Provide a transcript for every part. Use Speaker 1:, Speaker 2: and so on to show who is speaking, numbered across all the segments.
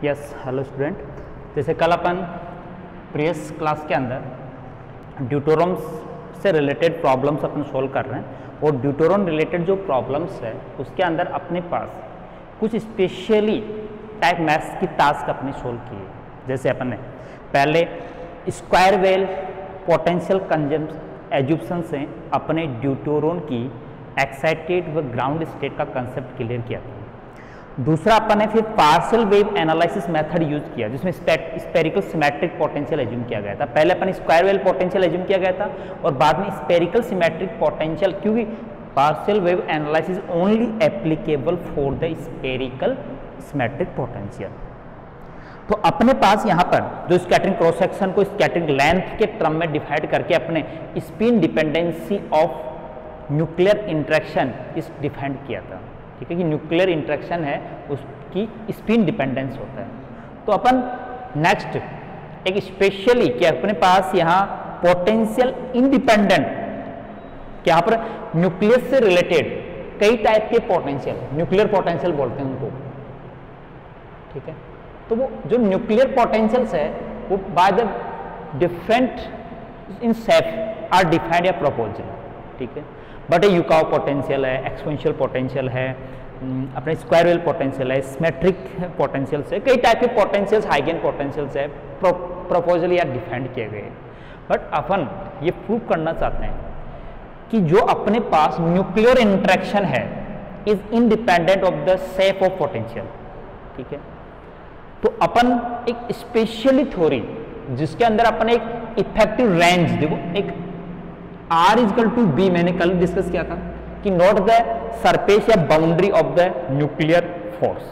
Speaker 1: Yes hello student, जैसे कल अपन previous class के अंदर ड्यूटोरम्स से रिलेटेड प्रॉब्लम्स अपन सोल्व कर रहे हैं और ड्यूटोरम रिलेटेड जो प्रॉब्लम्स है उसके अंदर अपने पास कुछ स्पेशली टाइप मैथ्स की टास्क अपने सोल्व किए। जैसे अपन ने पहले स्क्वायर वेल पोटेंशियल एजुप्शन से अपने ड्यूटोरम की एक्साइटेड व ग्राउंड स्टेट का कंसेप्ट क्लियर किया था। दूसरा अपन ने फिर partial wave analysis method use किया जिसमें स्पेरिकल सिमेट्रिक पोटेंशियल एज्यूम किया गया था। पहले अपन स्क्वायर वेव पोटेंशियल एज्यूम किया गया था और बाद में स्पेरिकल सिमेट्रिक पोटेंशियल, क्योंकि partial wave analysis only applicable for the spherical symmetric potential. तो अपने पास यहाँ पर जो स्कैटरिंग क्रॉस सेक्शन को स्कैटरिंग लेंथ के टर्म में डिवाइड करके अपने spin dependency of nuclear interaction इस डिफाइंड किया था। ठीक है कि न्यूक्लियर इंटरेक्शन है उसकी स्पिन डिपेंडेंस होता है। तो अपन नेक्स्ट एक स्पेशली कि अपने पास यहाँ पोटेंशियल इंडिपेंडेंट, यहाँ पर न्यूक्लियस से रिलेटेड कई टाइप के पोटेंशियल, न्यूक्लियर पोटेंशियल बोलते हैं उनको। ठीक है, तो वो जो न्यूक्लियर पोटेंशियल्स है वो by the different in safe are defined या प्रोपोज्ड। ठीक है, बट ये यूकाव पोटेंशियल है, एक्सपोनेंशियल पोटेंशियल है, अपने स्क्वायर वेल पोटेंशियल है, सिमेट्रिक पोटेंशियल्स है, कई टाइप के पोटेंशियल्स, हाइगेन पोटेंशियल्स है, प्रोपोजल या डिफाइंड किए गए। बट अपन ये प्रूव करना चाहते हैं कि जो अपने पास न्यूक्लियर इंटरेक्शन है is independent of the shape of potential. ठीक है, तो अपन एक स्पेशली थ्योरी जिसके अंदर अपन एक इफेक्टिव रेंज, देखो एक R इजकल टू बी मैंने कल डिस्कस किया था कि नॉट द सरफेस या boundary of the nuclear force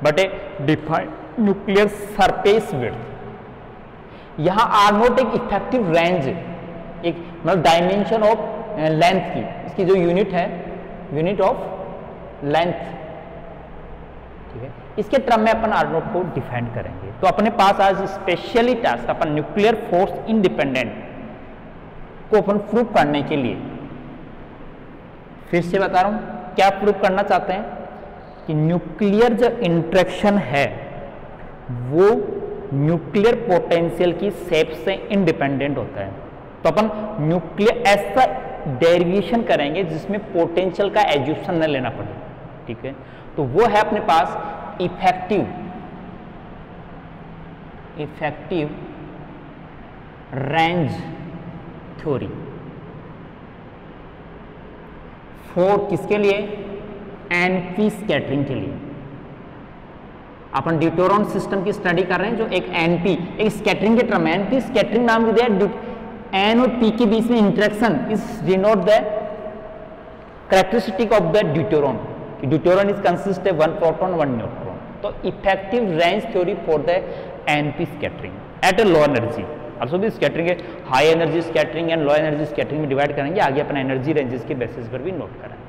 Speaker 1: but A defined nuclear surface width. यहाँ आर नॉट एक इफेक्टिव रेंज, एक मतलब डायमेंशन ऑफ लेंथ की, इसकी जो यूनिट है यूनिट ऑफ लेंथ। ठीक है, इसके क्रम में अपन आर नॉट को डिफाइंड करेंगे। तो अपने पास आज स्पेशली टास्क अपन न्यूक्लियर फोर्स इंडिपेंडेंट को अपन प्रूव करने के लिए, फिर से बता रहा हूं क्या प्रूव करना चाहते हैं कि न्यूक्लियर जो इंटरेक्शन है वो न्यूक्लियर पोटेंशियल की शेप से इंडिपेंडेंट होता है। तो अपन न्यूक्लियर ऐसा डेरिवेशन करेंगे जिसमें पोटेंशियल का एज्यूशन न लेना पड़े। ठीक है, तो वो है अपने पास इफेक्टिव रेंज थ्योरी फॉर किसके लिए? एनपी स्कैटरिंग के लिए। अपन ड्यूटोरम सिस्टम की स्टडी कर रहे हैं जो एक एनपी, एक स्कैटरिंग के टर्म है। एनपी स्कैटरिंग नाम दिया है, एन और पी के बीच में interaction is denote the characteristic of the deuteron. Deuteron is consist one proton one neutron. तो effective range theory for the NP scattering at a low energy. Also भी scattering high energy scattering and low energy scattering में divide करेंगे, आगे अपन energy ranges के basis पर भी note करेंगे।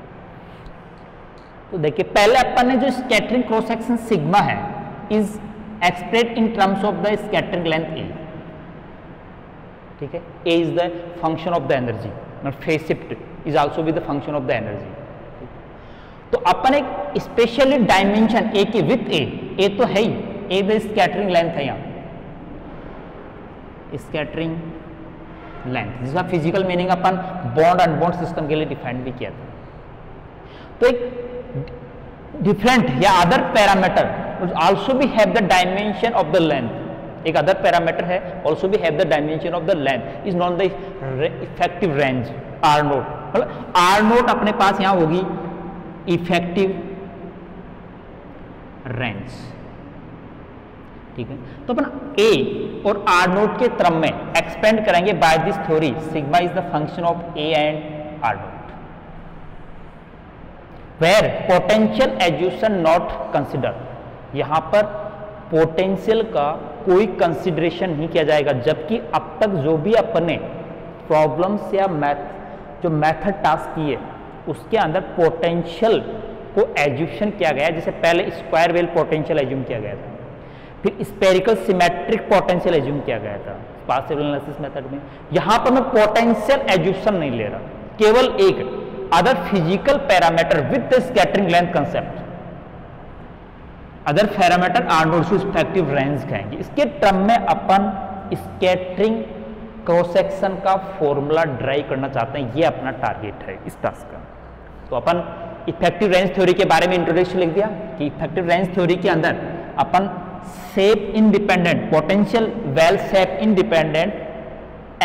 Speaker 1: तो देखिए पहले अपन ने जो स्कैटरिंग क्रॉस सेक्शन सिग्मा है is expressed in terms of the scattering length A. ठीक है, A is the function of the energy, naught phase shift is also भी the function of the energy. तो अपन एक स्पेशली डायमेंशन ए की with ए तो है ही, ए द स्कैटरिंग लेंथ है यहाँ, स्कैटरिंग लेंथ जिसका फिजिकल मीनिंग अपन बॉन्ड अनबॉन्ड सिस्टम के लिए डिफाइंड भी किया था। तो एक डिफरेंट या अदर पैरामीटर आल्सो भी have the dimension of the length, एक अदर पैरामीटर है आल्सो भी have the dimension of the length is non the effective range r naught. मतलब आर नोट अपने पास यहां होगी इफेक्टिव रेंज। ठीक है, तो अपन ए और आर नोट के क्रम में एक्सपेंड करेंगे by this theory sigma is the function of A and R naught where potential एज्यूशन नॉट कंसिडर। यहां पर पोटेंशियल का कोई कंसिडरेशन नहीं किया जाएगा, जबकि अब तक जो भी अपने प्रॉब्लम्स या जो मेथड टास्क किए उसके अंदर पोटेंशियल को एज्यूशन किया गया। जैसे पहले स्क्वायर वेल पोटेंशियल एज्यूम किया गया था, फिर स्पेरिकल सिमेट्रिक पोटेंशियल एज्यूम किया गया था पार्शियल एनालिसिस मेथड में। यहां पर मैं पोटेंशियल एज्यूशन नहीं ले रहा, केवल एक other physical parameter with the scattering length concept other parameter are not to effective range कहेंगे। इसके टर्म में अपन स्कैटरिंग क्रॉस सेक्शन का फॉर्मूला ड्राइव करना चाहते हैं, ये अपना टारगेट है इस टास्क का। तो अपन इफेक्टिव रेंज थ्योरी के बारे में इंट्रोडक्शन लिख दिया कि इफेक्टिव रेंज थ्योरी के अंदर अपन shape independent potential well shape independent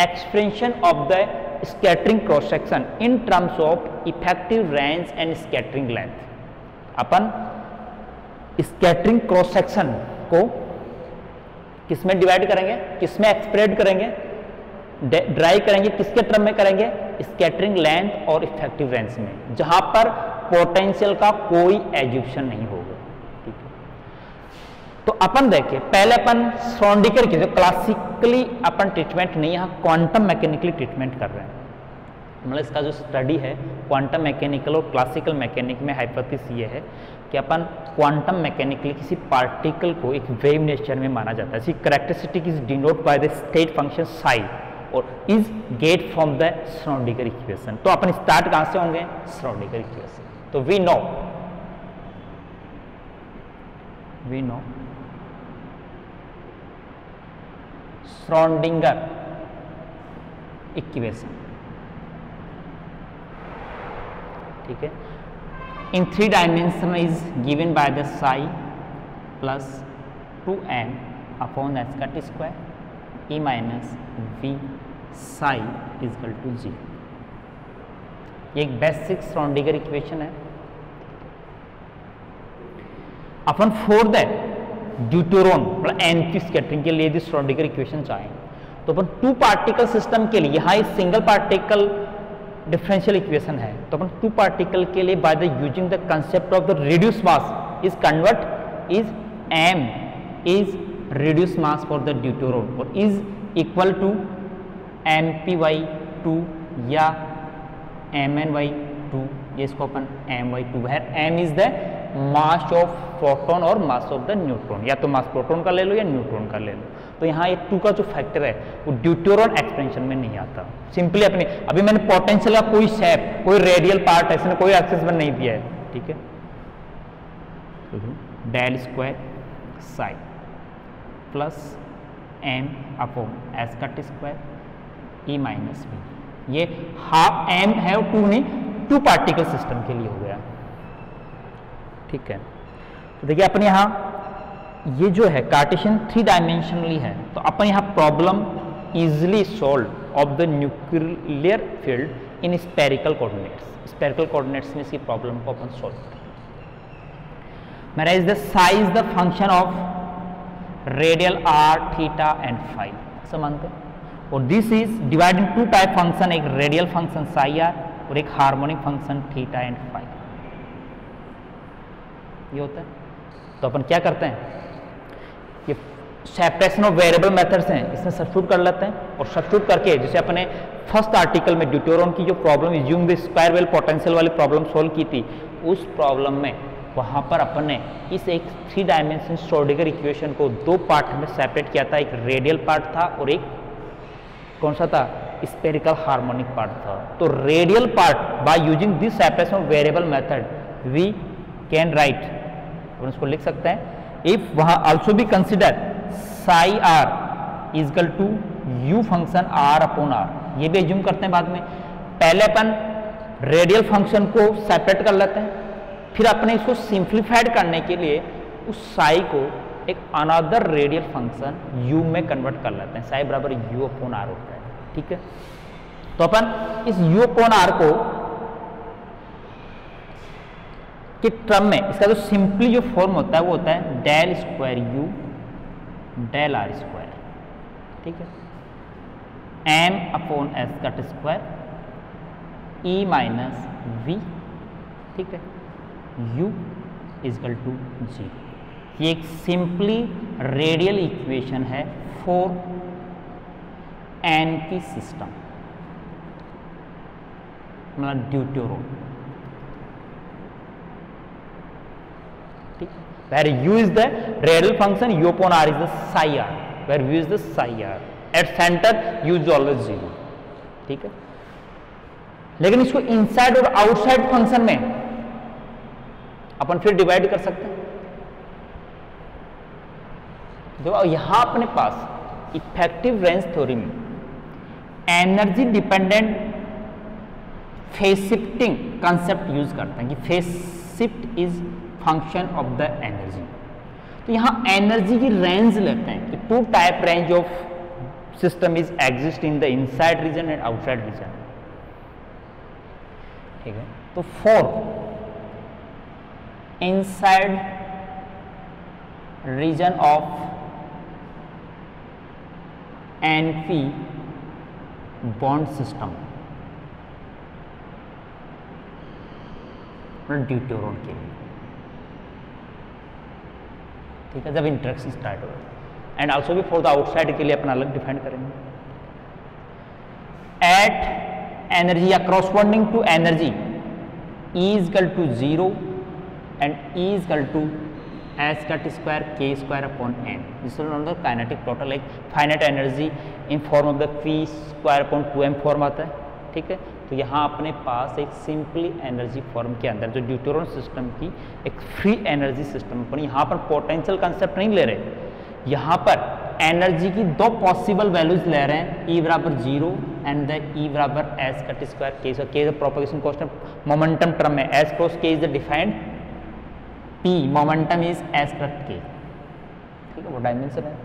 Speaker 1: expression of the scattering cross section in terms of effective range and scattering length. अपन स्कैटरिंग क्रॉस सेक्शन को किसमें डिवाइड करेंगे, किसमें एक्सप्रेड करेंगे, ड्राइव करेंगे, किसके टर्म में करेंगे, स्कैटरिंग लेंथ और इफेक्टिव रेंज में, जहां पर पोटेंशियल का कोई एज्यूप्शन नहीं होगा। ठीक है, तो अपन देखिए पहले अपन श्रोडिंगर की जो क्लासिकली अपन ट्रीटमेंट नहीं, यहाँ क्वांटम मैकेनिकली ट्रीटमेंट कर रहे हैं। मतलब इसका जो स्टडी है क्वांटम मैकेनिकल और क्लासिकल मैकेनिक में हाइपोथेसिस ये है कि अपन क्वांटम मैकेनिकली किसी पार्टिकल को एक वेव नेचर में माना जाता है। इसकी characteristic is denote by the state function psi और is get from the Schrodinger equation. तो अपन स्टार्ट कहां से होंगे, श्रोडिंगर इक्वेशन। तो वी नो श्रोडिंगर इक्वेशन। ठीक है, in 3 dimension is given by the psi plus 2m upon H का T square E minus v psi equal to 0। ये एक बेसिक श्रोडिंगर इक्वेशन है। अपन फॉर द ड्यूटेरॉन मतलब n की स्कैटरिंग के लिए यदि श्रोडिंगर इक्वेशन चाहें तो अपन 2 पार्टिकल सिस्टम के लिए, यहाँ एक सिंगल पार्टिकल डिफरेंशियल इक्वेशन है, तो अपन 2 पार्टिकल के लिए by the using the concept of the reduce mass is convert is m is reduce mass for the deuteron और इज इक्वल टू mp/2 या mn/2, ये इसको अपन m/2 है। m is the mass of proton और mass of the neutron, या तो मास proton का ले लो या न्यूट्रॉन का ले लो। तो यहाँ ये 2 का जो फैक्टर है वो ड्यूटेरॉन एक्सपेंशन में नहीं आता। सिंपली अपनी अभी मैंने पोटेंशियल का कोई शेप, कोई रेडियल पार्ट है, इसने कोई एक्सेस में नहीं दिया है। ठीक है, del square psi plus m upon S का टी स्क्वायर ई माइनस वी, ये हाफ m है और 2 नहीं, 2 पार्टिकल सिस्टम के लिए हो गया। ठीक है, तो देखिए अपन यहाँ ये जो है कार्टेशियन 3 डायमेंशनली है, तो अपन यहाँ problem easily solve of the nuclear field in spherical coordinates. Spherical coordinates में इसकी प्रॉब्लम को अपन सोल्व करें। मेरा is the size the function of radial r theta and phi, ऐसा मानते हैं। और this is divide in 2 type function, एक रेडियल फंक्शन साई आर और एक harmonic function theta and phi, ये होता है। तो अपन क्या करते हैं, ये सेपरेशन ऑफ वेरिएबल मेथड्स हैं, इसमें सब्स्टिट्यूट कर लेते हैं और सब्स्टिट्यूट करके जैसे अपने फर्स्ट आर्टिकल में ड्यूटेरॉन की जो problem assume the square well potential वाली प्रॉब्लम सोल्व की थी, उस प्रॉब्लम में वहाँ पर अपन ने इस एक 3 डायमेंशन श्रोडिंगर इक्वेशन को 2 पार्ट में सेपरेट किया था। एक रेडियल पार्ट था और एक कौन सा था, स्पेरिकल हार्मोनिक पार्ट था। तो radial part by using this separation of variable method we can write, अपन उसको लिख सकते हैं, इफ वहां also be consider psi R is equal to U function R upon R, ये भी एज्यूम करते हैं बाद में। पहले अपन रेडियल फंक्शन को सेपरेट कर लेते हैं, फिर अपने इसको सिंप्लीफाइड करने के लिए उस साई को एक अनदर रेडियल फंक्शन u में कन्वर्ट कर लेते हैं। साई बराबर u अपॉन आर होता है। ठीक है, तो अपन इस u अपॉन आर को के टर्म में इसका जो सिंपली जो फॉर्म होता है वो होता है del square u del are square. ठीक है, m अपॉन एस का स्क्वायर ई माइनस वी। ठीक है, u इजकल टू 0। ये एक सिंपली रेडियल इक्वेशन है फॉर एन की सिस्टम, मतलब ड्यूटेरॉन। ठीक, where u is the radial function, u upon r is the psi r, where u is the psi r, at center u is always 0। ठीक है, लेकिन इसको inside और outside function में अपन फिर डिवाइड कर सकते हैं। जो यहाँ अपने पास इफेक्टिव रेंज थ्योरी में energy dependent phase shifting concept use करते हैं कि phase shift is function of the energy. तो यहाँ एनर्जी की रेंज लेते हैं कि two type range of system is exist in the inside region and outside region, ठीक है। तो for inside region of NP bound system deuteron के लिए, ठीक है, जब इंटरेक्शन स्टार्ट होगा। एंड ऑल्सो भी फॉर द आउटसाइड के लिए अपना अलग डिफाइन करेंगे। एट एनर्जी या corresponding to energy E is equal to 0 and E is equal to S cut square K square upon N. This is known as kinetic total, like finite energy in form of the P square upon 2m form आता है, ठीक है। तो यहाँ अपने पास एक simply energy form के अंदर जो ड्यूटेरोन सिस्टम की एक फ्री एनर्जी सिस्टम, पर यहाँ पर पोटेंशियल कंसेप्ट नहीं ले रहे, यहाँ पर एनर्जी की दो पॉसिबल वैल्यूज ले रहे हैं, E बराबर 0 एंड द E बराबर S कट स्क्वायर K। सो K propagation constant momentum term में S cross K is the defined P, momentum is S cut K, ठीक है, वो डायमेंशन है।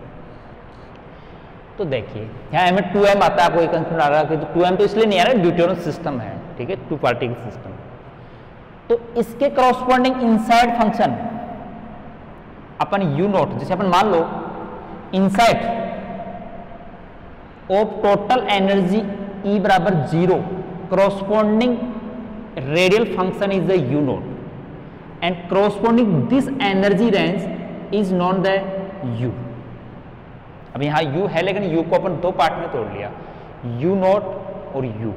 Speaker 1: तो देखिए यहाँ में 2m आता है, आपको एक कंफ्यूजन आ रहा है कि 2m तो इसलिए नहीं आ रहा, ड्यूटेरोन सिस्टम है, ठीक है, टू पार्टिकल सिस्टम। तो इसके करॉस्पॉन्डिंग इनसाइड फंक्शन अपन U नॉट, जैसे अपन मान लो inside of total energy E बराबर 0, corresponding radial function is the U naught and corresponding this energy range is non the U। अब यहाँ U है लेकिन U को अपन दो पार्ट में तोड़ लिया, U नॉट और U।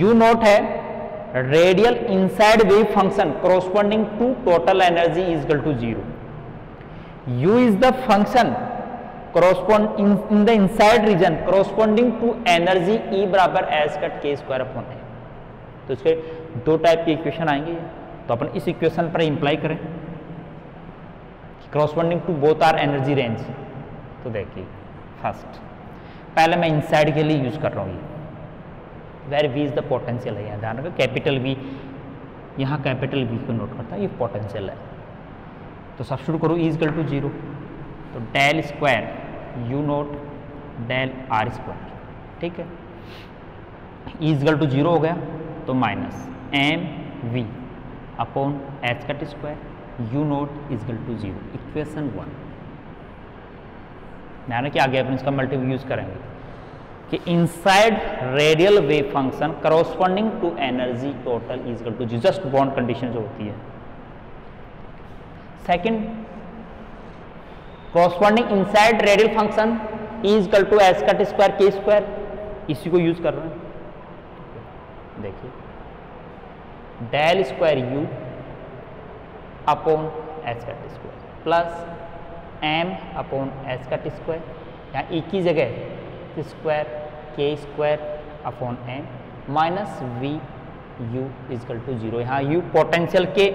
Speaker 1: U नॉट है radial inside wave function corresponding to total energy is equal to 0। U is the function correspond in the inside region corresponding to energy E बराबर S cut K square upon A। तो इसके दो type की equation आएंगे, तो अपन इस equation पर imply करें corresponding to both are energy range. तो देखिए फर्स्ट पहले मैं इनसाइड के लिए यूज कर रहा हूँ, where V is the potential है, यहाँ ध्यान रखो कैपिटल V, यहाँ कैपिटल V को नोट करता है, ये पोटेंशियल है। तो सब्स्टिट्यूट करो E इक्वल टू 0, तो del square U naught del R square, ठीक है। E इक्वल टू 0 हो गया तो minus mv upon h cut square U naught equal to 0, equation 1। ध्यान रखिए आगे अपन इसका मल्टीपल यूज करेंगे कि inside radial wave function corresponding to energy total is equal to 0, just bound condition जो होती है। Second corresponding inside radial function E is equal to S cut square K square, इसी को यूज कर रहे हैं। देखिए del square U upon H cut square plus M upon H cut square, यहाँ E की जगह square K square upon M minus V U is equal to 0। यहाँ U पोटेंशियल के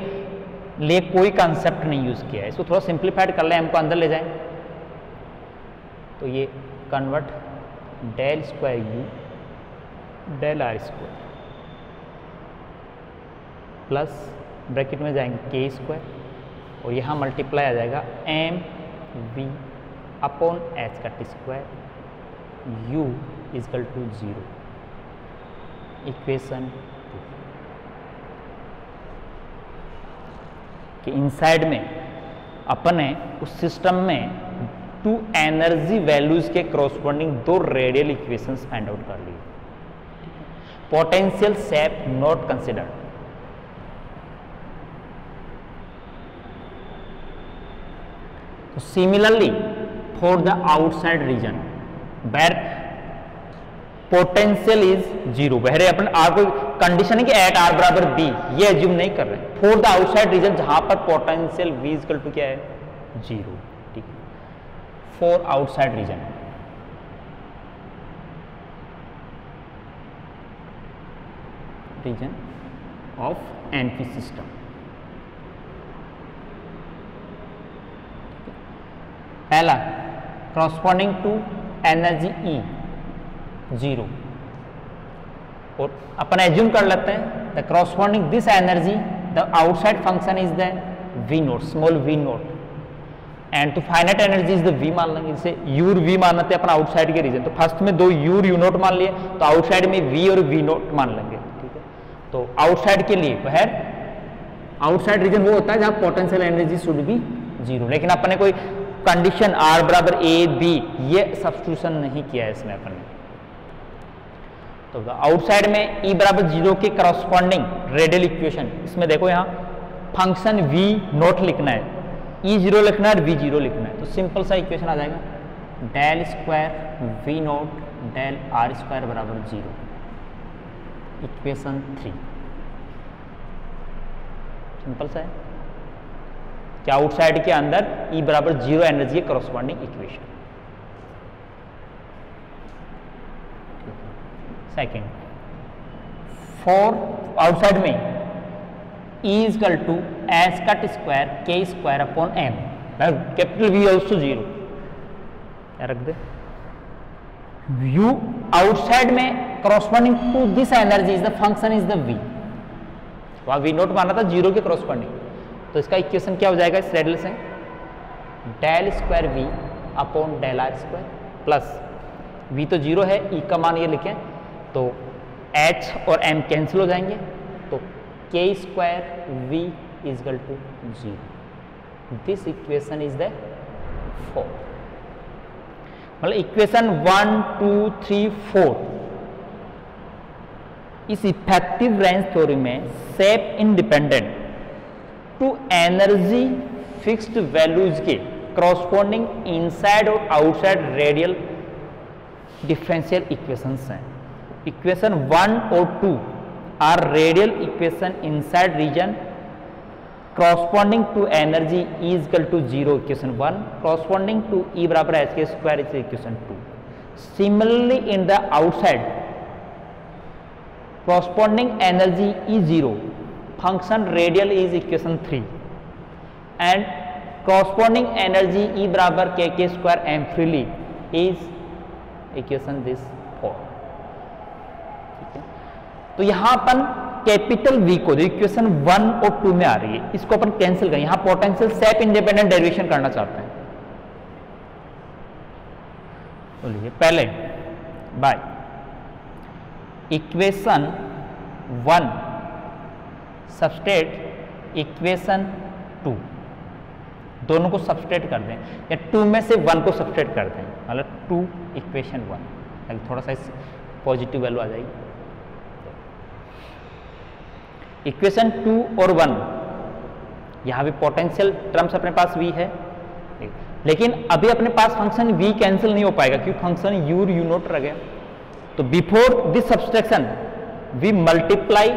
Speaker 1: लिए कोई कंसेप्ट नहीं यूज किया है, इसको थोड़ा सिंप्लीफाइड कर ले, M को अंदर ले जाएं तो ये convert del square U del R square plus bracket में जाएंगे K स्क्वायर और यहाँ मल्टीप्लाई आ जाएगा M V upon H cut square U equal to 0, equation कि इनसाइड में अपने उस सिस्टम में टू एनर्जी वैल्यूज के करॉस्पॉन्डिंग दो रेडियल इक्वेशंस फाइंड आउट कर लिए। Potential shape not considered. तो similarly for the outside region where potential is 0, वह अपन आर को कंडीशन है कि एट आर बराबर बी, ये एज्यूम नहीं कर रहे। फॉर द आउटसाइड रीजन जहां पर पोटेंशियल V इक्वल टू क्या है 0, ठीक है। For outside region region of NP system, पहला corresponding to energy E 0, और अपन एज्यूम कर लेते हैं the corresponding this energy the outside function is the V naught, small v naught, and to finite energy is the v मान लेंगे, जैसे your v मानते हैं अपन आउटसाइड के रीजन, तो फर्स्ट में दो यूर यू नोट मान लिए, तो आउटसाइड में v और v नोट मान लेंगे, ठीक है। तो आउटसाइड के लिए वह आउटसाइड रीजन वो होता है जहां पोटेंशियल एनर्जी शुड बी 0, लेकिन अपन ने कोई कंडीशन r बराबर a b ये सब्स्टिट्यूशन नहीं किया है इसमें अपन ने। तो आउटसाइड में E बराबर 0 के करस्पॉन्डिंग रेडियल इक्वेशन, इसमें देखो यहाँ फंक्शन v नोट लिखना है, E0 लिखना है और V0 लिखना है, तो सिंपल सा इक्वेशन आ जाएगा del square V naught del R square बराबर 0, इक्वेशन 3। सिंपल सा है कि आउटसाइड के अंदर E बराबर 0 एनर्जी के corresponding equation. Second, for outside में E is equal to s cut square k square upon m, capital V also 0, क्या रख दे u आउटसाइड में corresponding to this energy is the function is the v, वहां v naught माना था 0 के corresponding, तो इसका इक्वेशन क्या हो जाएगा इस रेडियल से del square v upon del r square plus v तो 0 है, e का मान ये लिखें तो h और m कैंसिल हो जाएंगे, तो k square v is equal to 0, this equation is the 4, मतलब इक्वेशन 1 2 3 4 इस इफेक्टिव रेंज थ्योरी में shape independent to energy fixed values के करस्पॉन्डिंग इनसाइड और आउटसाइड रेडियल डिफरेंशियल इक्वेशंस हैं। इक्वेशन 1 और 2 are radial equation inside region corresponding to energy E is equal to 0 equation 1, corresponding to E बराबर h के square is equation 2. Similarly in the outside corresponding energy E 0 function radial is equation 3 and corresponding energy E बराबर k square m freely is equation this 4, ठीक है। तो यहाँ अपन capital V को जो equation 1 और 2 में आ रही है इसको अपन कैंसिल करें, यहां पोटेंशियल सेप इंडिपेंडेंट डेरिवेशन करना चाहते हैं, बोलिए पहले बाय इक्वेशन 1 सब्सट्रेट इक्वेशन 2, दोनों को सब्सट्रेट कर दें या 2 में से 1 को सब्सट्रेट कर दें, मतलब 2 इक्वेशन 1, थोड़ा सा पॉजिटिव वैल्यू आ जाएगी। इक्वेशन 2 और 1 यहाँ भी पोटेंशियल टर्म्स अपने पास v है, लेकिन अभी अपने पास फंक्शन v कैंसिल नहीं हो पाएगा क्योंकि फंक्शन यू नोट रह गया। तो before this subtraction we multiply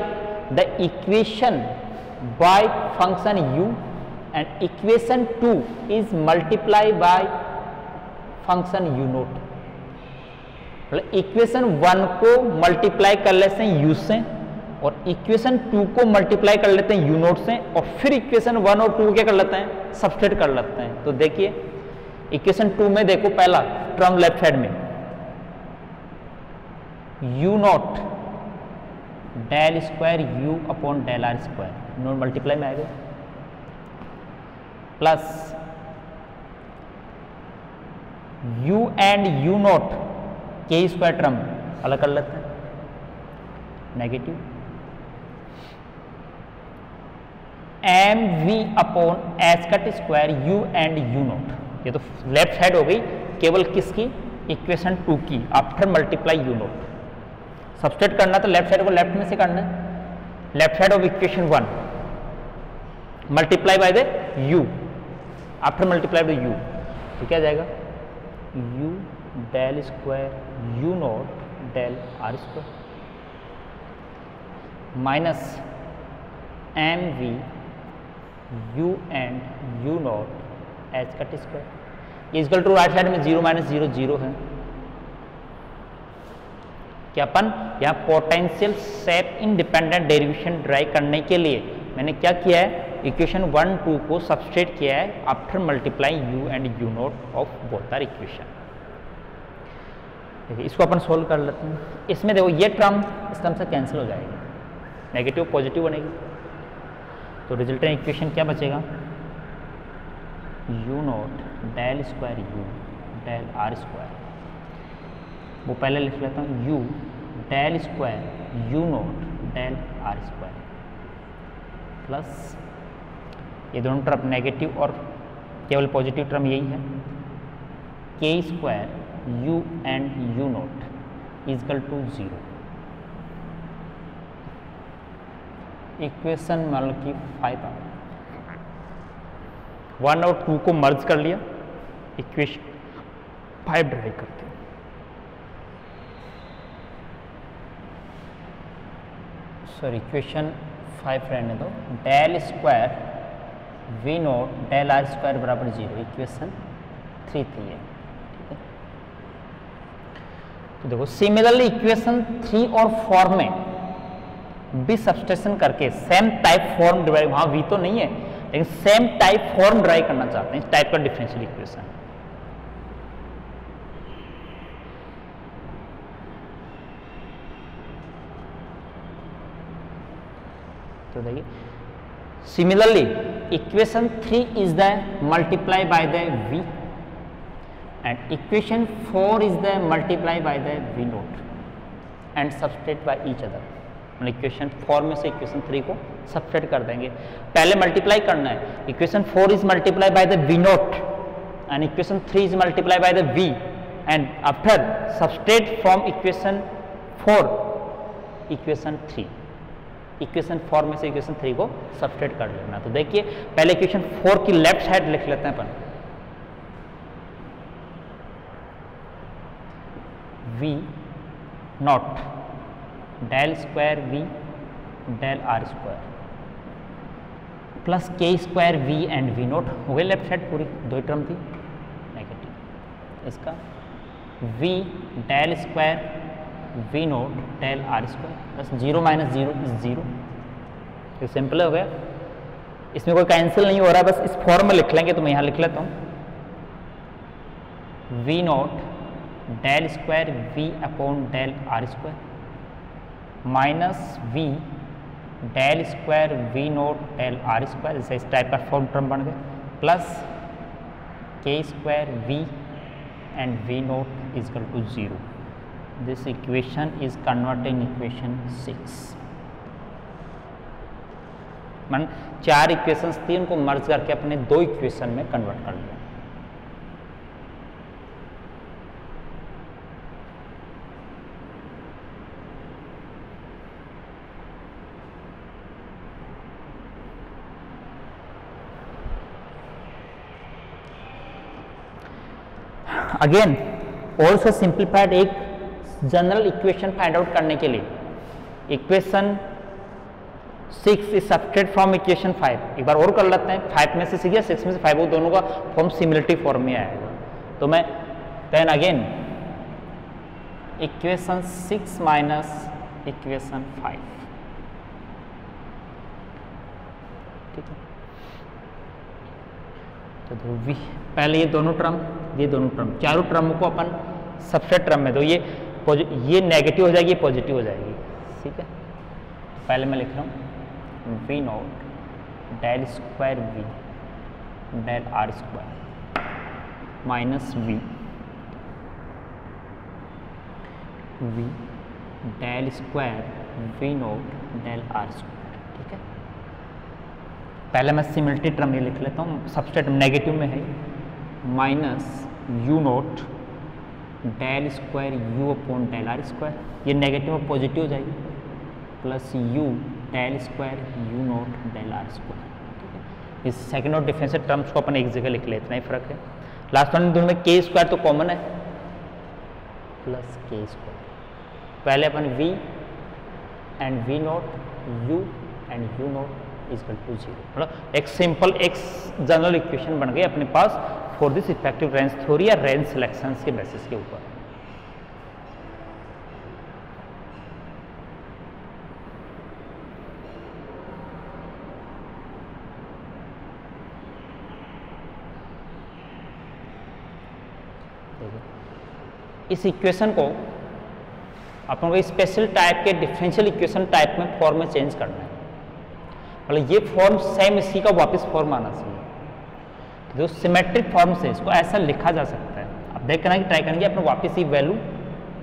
Speaker 1: the equation by function u and equation 2 is multiply by function u naught, मतलब इक्वेशन 1 को मल्टीप्लाई कर लेते हैं u से और इक्वेशन 2 को मल्टीप्लाई कर लेते हैं u नोट से और फिर इक्वेशन 1 और 2 क्या कर लेते हैं सब्सट्रेट कर लेते हैं। तो देखिए इक्वेशन 2 में देखो पहला टर्म लेफ्ट साइड में u naught del square u upon del r square naught multiply में आएगा plus u and u naught k square term अलग कर लेते हैं negative m v upon h cut square u and u naught, ये तो left side हो गई केवल किसकी इक्वेशन 2 की after multiply u note. Substrate करना तो लेफ्ट साइड को लेफ्ट में से करना है, left side of equation 1 multiply by the u after multiply by u, तो क्या जाएगा u del square u naught del r square minus m v u and u naught h cut square equal to right side में 0 minus 0 0 है। क्या अपन यहाँ potential shape independent derivation derive करने के लिए मैंने क्या किया है इक्वेशन 1 2 को सब्सट्रेट किया है after multiplying u and u naught of both are equation. देखिए इसको अपन सोल्व कर लेते हैं। इसमें देखो ये टर्म इस टर्म से कैंसिल हो जाएगी, नेगेटिव पॉजिटिव बनेगी, तो रिजल्टेंट इक्वेशन क्या बचेगा, u naught del square u del are square, वो पहले लिख लेता हूँ, u del square u naught del are square plus ये दोनों टर्म नेगेटिव और केवल पॉजिटिव टर्म यही है, k square u and u naught equal to 0। Equation मतलब कि 5 1 और 2 को मर्ज कर लिया, इक्वेशन 5 ड्राइव करते हैं। सॉरी इक्वेशन 5 रहने दो, del square v naught del are square बराबर 0, इक्वेशन 3 थी ये, ठीक है। तो देखो सिमिलरली इक्वेशन 3 और 4 में भी सब्सट्रैक्शन करके सेम टाइप फॉर्म ड्राइव, वहां वी तो नहीं है लेकिन सेम टाइप फॉर्म ड्राइव करना चाहते हैं, इस टाइप का डिफरेंशियल इक्वेशन। तो देखिए similarly equation 3 is the multiply by the v and equation 4 is the multiply by the v note and substrate by each other. मतलब इक्वेशन 4 में से इक्वेशन 3 को सब्सट्रेट कर देंगे, पहले मल्टीप्लाई करना है, equation 4 is multiply by the v note and equation 3 is multiply by the v and after substrate from equation 4 equation 3, equation 4 में से इक्वेशन 3 को सब्सट्रेट कर लेना। तो देखिए पहले इक्वेशन 4 की लेफ्ट साइड लिख लेते हैं अपन, v naught del square v del are square plus के square v and v naught हो गई लेफ्ट साइड पूरी, दो टर्म थी नेगेटिव, इसका v del square v naught del are square बस 0 माइनस 0 इज 0। तो सिंपल हो गया, इसमें कोई कैंसिल नहीं हो रहा, बस इस फॉर्म में लिख लेंगे, तो मैं यहाँ लिख लेता हूँ, v naught del square v upon del are square minus v del square v naught del are square, जैसे इस टाइप का फॉर्म टर्म बन गया, प्लस के square v and v naught is equal to 0। This equation is converted in equation 6। मन 4 equations थी, उनको मर्ज करके अपने 2 इक्वेशन में कन्वर्ट कर लिया। अगेन ऑल्सो सिंप्लीफाइड, एक जनरल इक्वेशन फाइंड आउट करने के लिए equation 6 is substrate from equation 5, एक बार और कर लेते हैं, 5 में से 6 या 6 में से 5, वो दोनों का फॉर्म सिमिलरिटी फॉर्म में आएगा। तो मैं then again equation 6 minus equation 5, ठीक है। तो पहले ये दोनों टर्म चारों टर्म को अपन सब्सट्रेट टर्म में, तो ये नेगेटिव हो जाएगी, ये पॉजिटिव हो जाएगी, ठीक है। पहले मैं लिख रहा हूँ v naught del square v del are square minus v del square v naught del are square, ठीक है। पहले मैं सिमिलरिटी टर्म ये लिख लेता हूँ, सब्सट्रेट नेगेटिव में है, minus u naught del square u upon del are square, ये नेगेटिव और पॉजिटिव हो जाएगी, plus u del square u naught del are square, ठीक है। इस सेकंड और डिफरेंशियल टर्म्स को अपन एक जगह लिख ले, इतना ही फर्क है। लास्ट वन दोनों में के स्क्वायर तो कॉमन है, प्लस के स्क्वायर, पहले अपन v and v naught u and u naught is equal to 0, मतलब एक सिंपल एक जनरल इक्वेशन बन गई अपने पास for this effective range theory या रेंज सिलेक्शन के बेसिस के ऊपर। इस इक्वेशन को अपन को स्पेशल टाइप के डिफरेंशियल इक्वेशन टाइप में फॉर्म में चेंज करना है। मतलब ये फॉर्म सेम इसी का वापस फॉर्म आना चाहिए। तो जो सिमेट्रिक फॉर्म से इसको ऐसा लिखा जा सकता है। आप देखना कि ट्राई करेंगे अपने वापस ही वैल्यू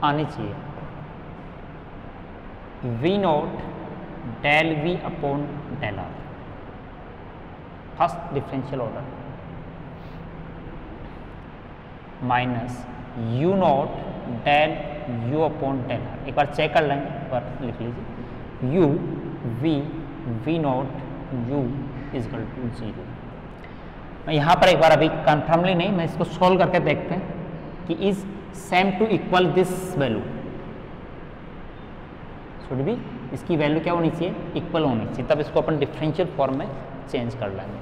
Speaker 1: आनी चाहिए। V naught del we upon del r, first differential order, minus u naught del you upon del r. एक बार चेक कर लेंगे, एक बार लिख लीजिए, u v naught u equal to 0। मैं यहाँ पर एक बार अभी कंफर्मली नहीं, मैं इसको सोल्व करके देखते हैं कि is same to equal this value, should be, इसकी वैल्यू क्या होनी चाहिए, इक्वल होनी चाहिए, तब इसको अपन डिफरेंशियल फॉर्म में चेंज कर लेंगे।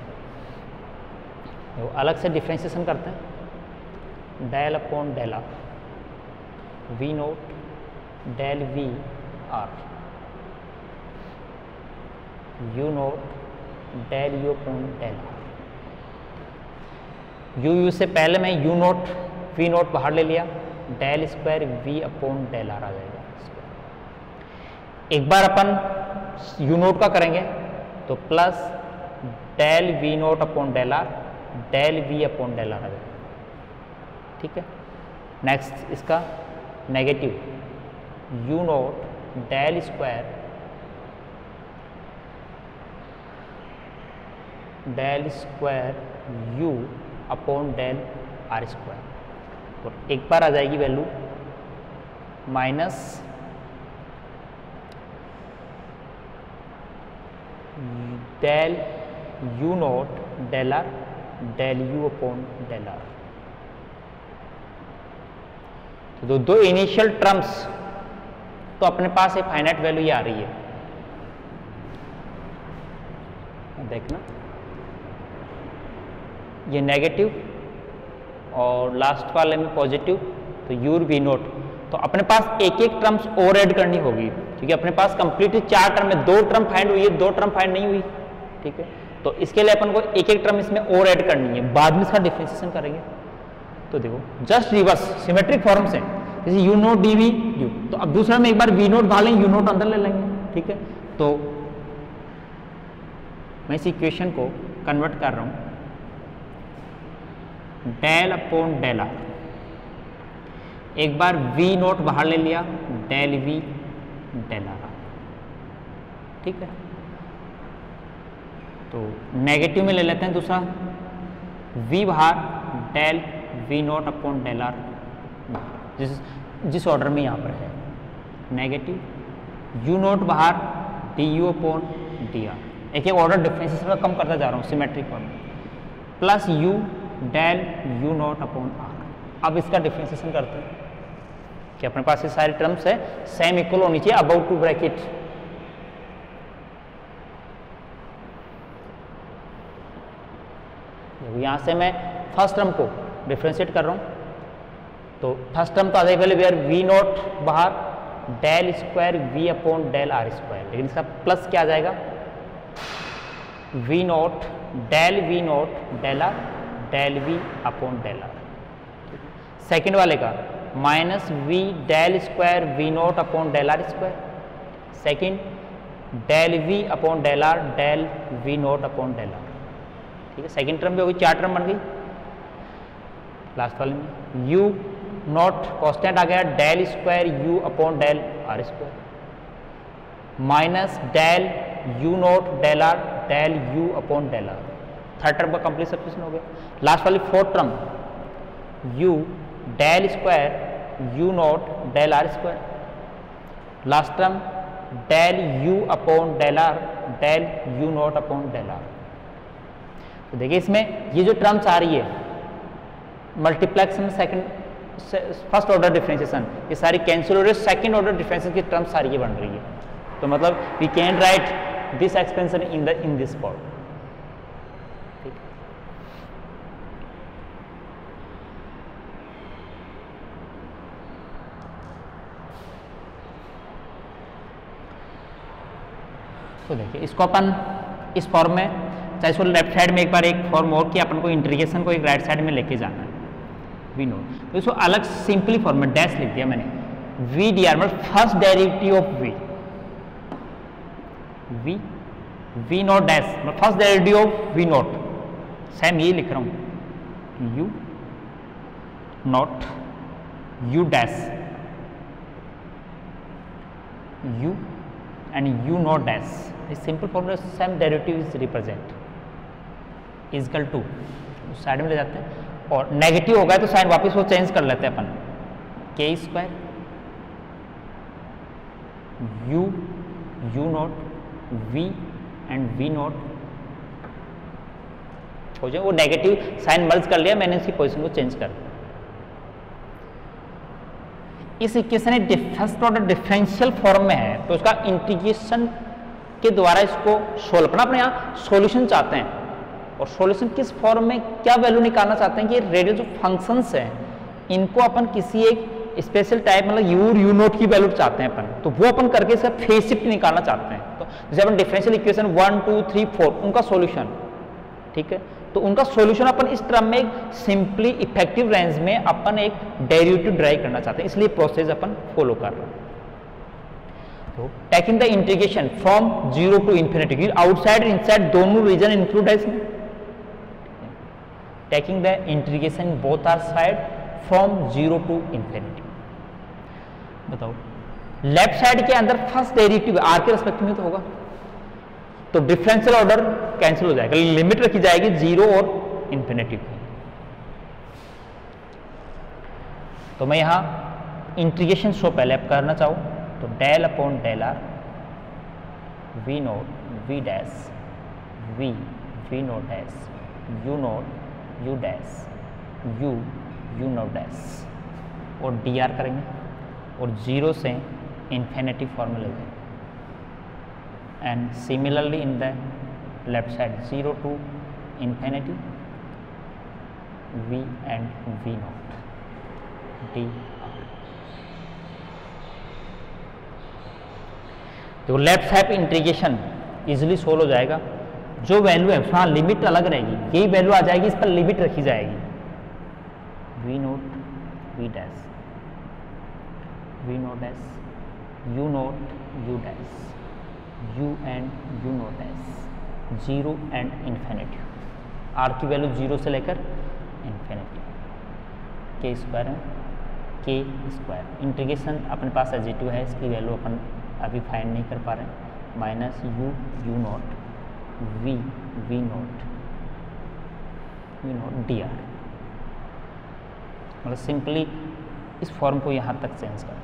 Speaker 1: तो अलग से डिफरेंशिएशन करते हैं, del upon del are, we naught del v r, u naught del you upon del r. U से पहले मैं यू नोट वी नोट बाहर ले लिया, del square we upon del R आ जाएगा। एक बार अपन यू नोट का करेंगे तो plus del we naught upon del are, del we upon del R आ जाएगा। ठीक है, नेक्स्ट इसका negative, you naught del square you upon del are square. तो एक बार आ जाएगी value minus del you naught del are, del you upon del are. तो दो इनिशियल टर्म्स तो अपने पास एक फाइनाइट वैल्यू ही आ रही है। देखना, ये नेगेटिव और लास्ट वाले में पॉजिटिव, तो यूर वी नोट, तो अपने पास एक एक टर्म्स और ऐड करनी होगी, क्योंकि अपने पास कंप्लीटली 4 टर्म में 2 टर्म फाइंड हुई है, 2 टर्म फाइंड नहीं हुई। ठीक है, तो इसके लिए अपन को एक एक टर्म इसमें और ऐड करनी है, बाद में इसका डिफरेंशिएशन करेंगे। तो देखो जस्ट रिवर्स सिमेट्रिक फॉर्म से, जैसे u naught d v u, तो अब दूसरा में एक बार वी नोट बाहर लेंगे, यू नोट अंदर ले लेंगे। ठीक है, तो मैं इस इक्वेशन को कन्वर्ट कर रहा हूं, डेल अपॉन डेल आर, एक बार वी नोट बाहर ले लिया, डेल वी डेल आर। ठीक है, तो नेगेटिव में ले लेते हैं दूसरा, वी बाहर, del we naught upon del r, जिस ऑर्डर में यहाँ पर है, नेगेटिव, यू नोट बाहर, d u upon d r. एक एक ऑर्डर डिफरेंशिएशन का कम करता जा रहा हूँ सिमेट्रिक फॉर्म में, plus u del you naught upon r. अब इसका डिफरेंशिएशन करते हैं कि अपने पास ये सारी टर्म्स है सेम इक्वल होनी चाहिए, अबाउट टू ब्रैकेट। यहां से मैं फर्स्ट टर्म को डिफरेंशिएट कर रहा हूं, तो फर्स्ट टर्म तो आ जाएगी वेयर वी नोट बाहर, del square we upon del are square, लेकिन इसका प्लस क्या आ जाएगा, v naught del we naught del are, del we upon del r. Second वाले का minus v del square v naught upon del are square, second del we upon del are, del we naught upon del r. ठीक है, second term भी होगी, 4 term बन गई। Last वाले में यू नॉट कॉन्स्टेंट आ गया, del square you upon del are square, minus del u naught del are, del you upon del r. Third term का कंप्लीट सब्स्टिट्यूशन हो गया। लास्ट वाली fourth term, u del square you naught del are square, last term del you upon del are, del u naught upon del are. तो देखिए इसमें ये जो terms आ रही है multiplex second first order differentiation, ये सारी कैंसिल हो रही है, सेकंड ऑर्डर डिफरेंशिएशन की टर्म्स सारी ये बन रही है। तो मतलब we can write this expansion in this form. ठीक, तो देखिए इसको अपन इस फॉर्म में, चाहे इसको लेफ्ट साइड में एक बार एक फॉर्म और किया, अपन को इंटीग्रेशन को एक राइट साइड में लेके जाना है। वी नोट, तो इसको अलग सिंपली फॉर्म में डैश लिख दिया मैंने, वी डी आर मतलब first derivative of V, V naught dash मतलब first derivative of V naught, same ये लिख रहा हूं, U naught U dash you and U naught dash, इस simple formula same derivative is represent is equal to, side में ले जाते हैं, और नेगेटिव हो गया तो साइन वापस वो चेंज कर लेते हैं अपन, के square you naught v and v naught हो जाए, वो नेगेटिव साइन मर्ज कर लिया मैंने, इसकी पोजीशन को चेंज कर, इस equation first order differential form में है तो उसका इंटीग्रेशन के द्वारा इसको सोल्व करना, अपने यहाँ सॉल्यूशन चाहते हैं, और सॉल्यूशन किस फॉर्म में क्या वैल्यू निकालना चाहते हैं कि रेडियल जो फंक्शंस हैं इनको अपन किसी एक स्पेशल टाइप मतलब यू नोट की वैल्यू चाहते हैं अपन, तो वो अपन करके इसका फेज शिफ्ट निकालना चाहते हैं, तो जैसे अपन डिफरेंशियल इक्वेशन 1 2 3 4 उनका सॉल्यूशन, ठीक है, तो उनका सॉल्यूशन अपन इस टर्म में एक सिंपली इफेक्टिव रेंज में अपन एक डेरिवेटिव ड्राइव करना चाहते हैं, इसलिए प्रोसेस अपन फॉलो कर रहे हैं। तो taking the integration from 0 to infinity, outside inside दोनों रीजन इंक्लूड है इसमें, taking the integration both are side from 0 to infinity. बताओ लेफ्ट साइड के अंदर फर्स्ट डेरिवेटिव आर के रेस्पेक्ट में तो होगा, तो डिफरेंशियल ऑर्डर कैंसिल हो जाएगा, लिमिट रखी जाएगी 0 और इंफिनिटी की। तो मैं यहां इंटीग्रेशन शो पहले आप करना चाहूँ तो del upon del are we naught we dash V naught dash you naught you dash you naught dash और डी आर करेंगे और 0 से इंफिनिटी फॉर्म ले जाएंगे, and similarly in the left side 0 to infinity V and V naught D R. तो left side integration easily solve हो जाएगा, जो वैल्यू है वहाँ लिमिट अलग रहेगी, यही वैल्यू आ जाएगी, इस पर लिमिट रखी जाएगी, v naught we dash you naught you dash you and u naught dash 0 and infinity, r की वैल्यू 0 से लेकर इंफिनिटी, के स्क्वायर के स्क्वायर, इंटीग्रेशन अपने पास एजिटिव है, इसकी वैल्यू अपन अभी फाइंड नहीं कर पा रहे हैं, minus u naught v naught D R, मतलब सिंपली इस फॉर्म को यहाँ तक चेंज कर।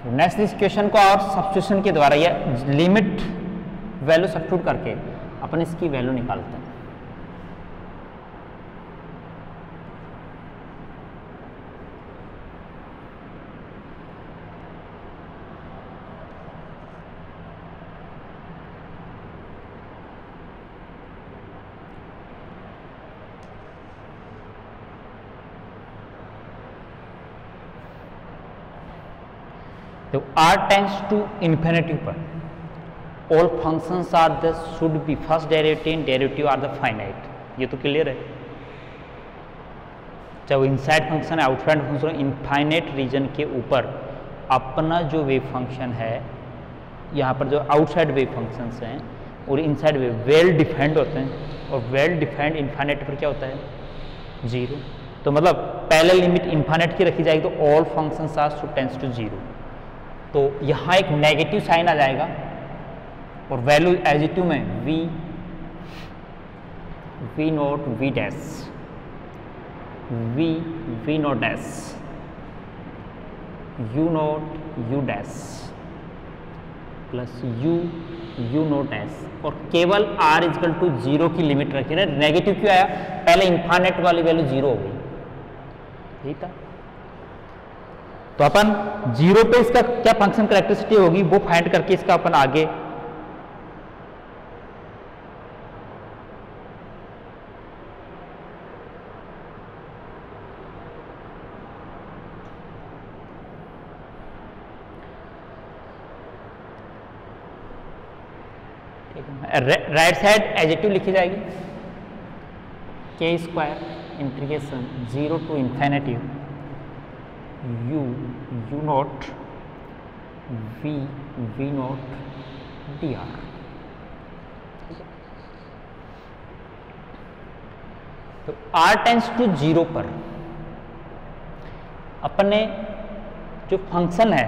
Speaker 1: नेक्स्ट इस क्वेश्चन को और सब्स्टिट्यूशन के द्वारा या लिमिट वैल्यू सब्स्टिट्यूट करके अपन इसकी वैल्यू निकालते हैं। तो r टेंड्स टू इंफिनिटी पर all functions are the should be first derivative are the finite, ये तो क्लियर है, चाहे वो इनसाइड फंक्शन है आउटसाइड फंक्शन, इनफाइनाइट रीजन के ऊपर अपना जो वेव फंक्शन है, यहाँ पर जो आउटसाइड वेव फंक्शंस हैं और इनसाइड वेव वेल डिफाइंड होते हैं, और वेल डिफाइंड इनफाइनाइट पर क्या होता है 0, तो मतलब पहले लिमिट इनफाइनाइट की रखी जाएगी तो all functions are should tends to 0, तो यहाँ एक नेगेटिव साइन आ जाएगा और वैल्यू एजिटिव में V naught we dash V naught dash you naught you dash plus U naught dash, और केवल r इजकल टू 0 की लिमिट रखी है, नेगेटिव क्यों आया, पहले इनफाइनाइट वाली वैल्यू 0 हो गई, यही था। तो अपन 0 पे इसका क्या फंक्शन कैरेक्टरिस्टिक होगी वो फाइंड करके इसका अपन आगे राइट साइड एडजेक्टिव लिखी जाएगी, के square integration 0 to infinity u not v not dr। तो r टेंस टू 0 पर अपने जो फंक्शन है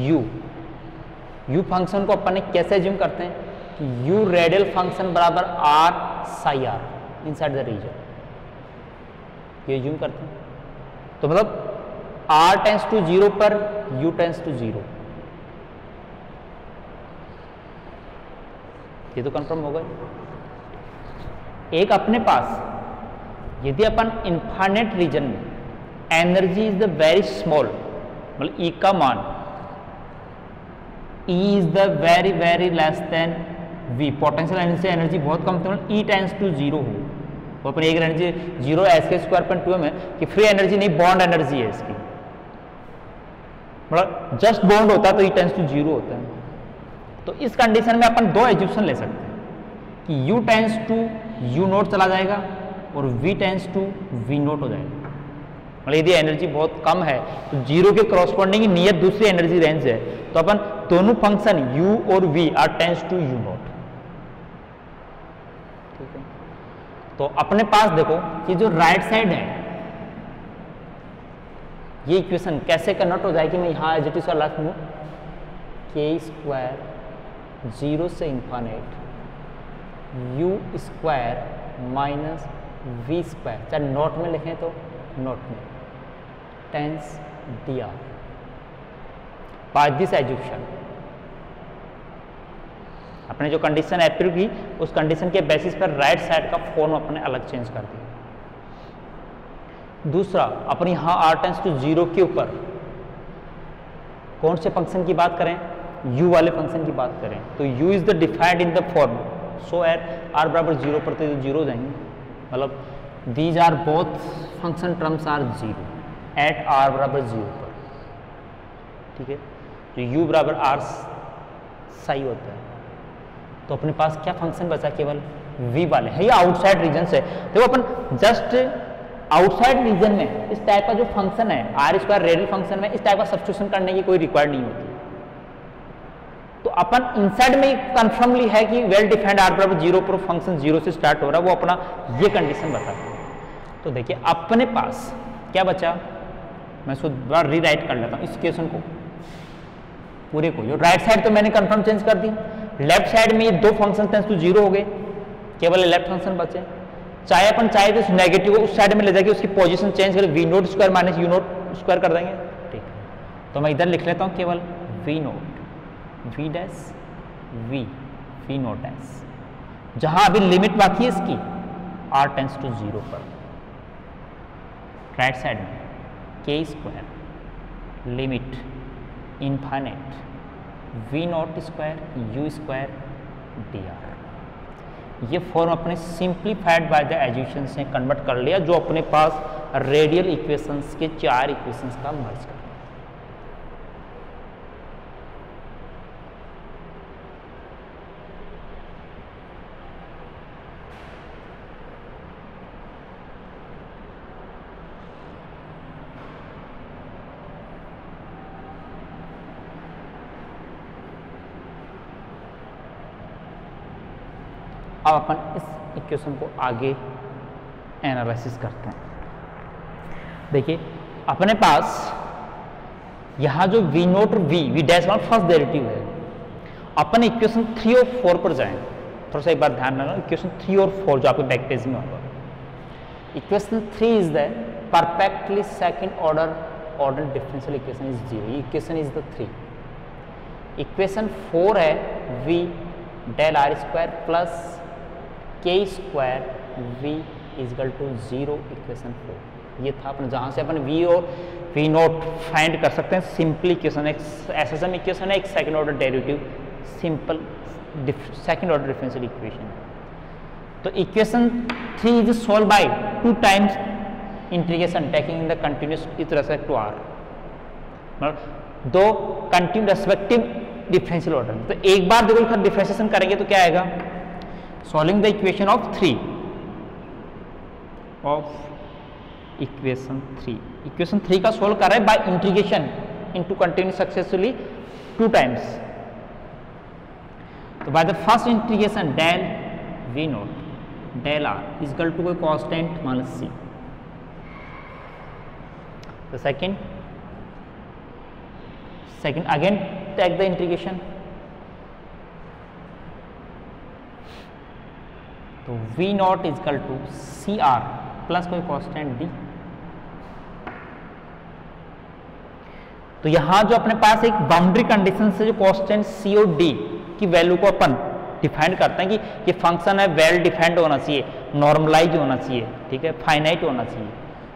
Speaker 1: u फंक्शन को अपन कैसे एज्यूम करते हैं कि u रेडियल फंक्शन बराबर r psi r inside the region, ये एज्यूम करते हैं। तो मतलब r टेंस टू 0 पर u टेंस टू 0, ये तो कंफर्म हो गया। एक अपने पास यदि अपन इनफाइनाइट रीजन में energy is the very small, मतलब ई का मान E is the very very less than V, potential energy बहुत कम, तो E टेंस टू 0 हो, तो अपन एक एनर्जी 0 ऐसे स्क्वायर पॉइंट 2 में कि फ्री एनर्जी नहीं बॉन्ड एनर्जी है इसकी, मतलब जस्ट बॉन्ड होता है तो E टेंस टू 0 होता है। तो इस कंडीशन में अपन दो एज्यूप्शन ले सकते हैं कि U tends to U naught चला जाएगा और V tends to V naught हो जाएगा। मतलब यदि एनर्जी बहुत कम है तो 0 के करस्पॉन्डिंग नियत दूसरी एनर्जी रेंज है, तो अपन दोनों फंक्शन U और V are tends to U naught. ठीक है, तो अपने पास देखो कि जो राइट साइड है ये इक्वेशन कैसे कन्वर्ट हो जाएगी, मैं यहाँ एज इट इज लास्ट में के स्क्वायर 0 से infinite U square minus V square, चाहे नोट में लिखें तो नोट में टेंस dr बाय दिस एज्यूप्शन। अपने जो कंडीशन अप्लाई की उस कंडीशन के बेसिस पर राइट साइड का फॉर्म अपने अलग चेंज कर दिया। दूसरा अपन यहाँ r टेंस टू 0 के ऊपर कौन से फंक्शन की बात करें, u वाले फंक्शन की बात करें, तो u is the defined in the form so at r बराबर 0 पर तो 0 हो जाएंगे, मतलब these are both function terms are 0 at r बराबर 0 पर। ठीक है, तो u बराबर r साई होता है, तो अपने पास क्या फंक्शन बचा, केवल v वाले है, ये आउटसाइड रीजन से। देखो अपन जस्ट आउटसाइड रीजन में इस टाइप का जो फंक्शन है r स्क्वायर रेडियल फंक्शन में इस टाइप का सब्स्टिट्यूशन करने की कोई रिक्वायर्ड नहीं होती। तो अपन इनसाइड में कंफर्मली है कि वेल डिफाइंड r बराबर 0 पर फंक्शन 0 से स्टार्ट हो रहा है, वो अपना ये कंडीशन बताता है। तो देखिए अपने पास क्या बचा, मैं इसको बार रीराइट कर लेता हूँ इस इक्वेशन को पूरे को। जो राइट साइड तो मैंने कंफर्म चेंज कर दी, लेफ्ट साइड में ये दो फंक्शन टेंस टू 0 हो गए, केवल लेफ्ट फंक्शन बचे। चाहे अपन चाहे तो नेगेटिव को उस साइड में ले जाके उसकी पोजीशन चेंज कर V note square minus U note square कर देंगे। ठीक है, तो मैं इधर लिख लेता हूँ केवल V note V dash V note dash, जहां अभी लिमिट बाकी है इसकी r टेंस टू 0 पर। राइट साइड में के square limit infinite V not square U square dr, ये फॉर्म अपने सिंप्लीफाइड बाय द एज्यूशन से कन्वर्ट कर लिया, जो अपने पास रेडियल इक्वेशंस के 4 इक्वेशंस का मर्ज कर। अब अपन इस इक्वेशन को आगे एनालिसिस करते हैं। देखिए अपने पास यहाँ जो V नोट और V dash one first derivative है, अपन इक्वेशन 3 और 4 पर जाएं। थोड़ा सा एक बार ध्यान रखना, इक्वेशन 3 और 4 जो आपके बैक पेज में होगा। Equation 3 is the perfectly second order differential equation is 0, equation is the 3। Equation 4 है V del r square plus के square V equal to 0, equation 4। ये था अपन जहाँ से अपन V और V नोट फाइंड कर सकते हैं। सिंपल इक्वेशन एक SSM इक्वेशन है, एक second order derivative simple second order differential equation. तो equation 3 is solve bye 2 times integration taking in the continuous with respect to r, मतलब दो कंटिन्यू रेस्पेक्टिव डिफरेंशियल ऑर्डर। तो एक बार देखो डिफरेंशिएशन करेंगे तो क्या आएगा, solving the equation of 3 of equation 3। Equation 3 का सोल्व कर रहे हैं by integration into continue successfully 2 times. तो by the first integration del V naught del R is equal to कोई कांस्टेंट मान C. The second again take the integration, तो v naught is equal to C R plus कोई constant d। तो यहां जो अपने पास एक बाउंड्री कंडीशन से जो कांस्टेंट c और d की वैल्यू को अपन डिफाइन करते हैं कि ये फंक्शन है वेल डिफाइंड होना चाहिए, नॉर्मलाइज होना चाहिए, ठीक है, फाइनाइट होना चाहिए।